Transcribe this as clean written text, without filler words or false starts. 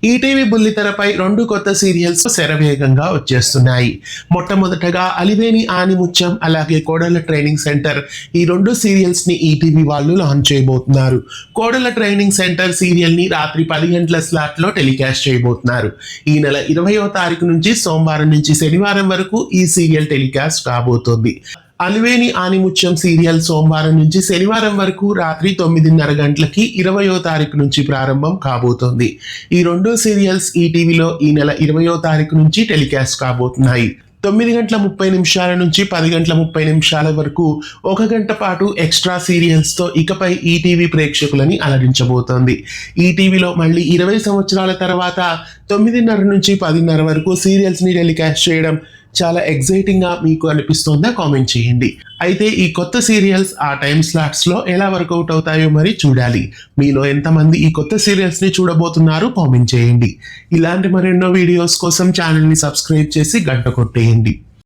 ETV బుల్లితెరపై 2 కొత్త serials శరవేగంగా వచ్చేస్తున్నాయి. మొట్టమొదటగా అలివేని ఆనిముత్యం అలాగే కోడళ్ళ ట్రైనింగ్ సెంటర్ ఈ 2 సీరియల్స్ ని ఈటీవీ వాళ్ళు లాంచ్ చేయబోతున్నారు. కోడళ్ళ ట్రైనింగ్ సెంటర్ సీరియల్ ని రాత్రి 10 గంటల స్లాట్ లో టెలికాస్ట్ చేయబోతున్నారు. ఈ నెల 20వ తారీఖు నుంచి సోమవారం నుంచి శనివారం వరకు ఈ సీరియల్ టెలికాస్ట్ కాబోతోంది. అలివేని ఆనిముత్యం సీరియల్ సోమవారం నుంచి శనివారం వరకు రాత్రి 9:30 గంటలకి 20వ తారీఖు నుంచి ప్రారంభం కాబోతోంది. ఈ 2 సీరియల్స్ ఈటీవీలో ఈ నెల 20వ తారీఖు నుంచి టెలికాస్ట్ కాబోతున్నాయి. 9:30 నుంచి 10:30 వరకు 1 గంట పాటు ఎక్స్ట్రా సీరియల్స్ తో ఇకపై ఈటీవీ ప్రేక్షకులని అలరించబోతోంది. ఈటీవీలో మళ్ళీ 20 సంవత్సరాల తర్వాత 9:30 నుంచి 10:30 వరకు సీరియల్స్ ని టెలికాస్ట్ చేయడం చాలా ఎగ్జైటింగ్ గా మీకు అనిపిస్తోందా? కామెంట్ చేయండి. అయితే ఈ కొత్త సీరియల్స్ ఆ టైం స్లాట్స్ లో ఎలా వర్కౌట్ అవుతాయో మరి చూడాలి. మీలో ఎంతమంది ఈ కొత్త సీరియల్స్ ని చూడబోతున్నారు? కామెంట్ చేయండి. ఇలాంటి మరెన్నో వీడియోస్ కోసం ఛానల్ ని సబ్స్క్రైబ్ చేసి గంట కొట్టేయండి.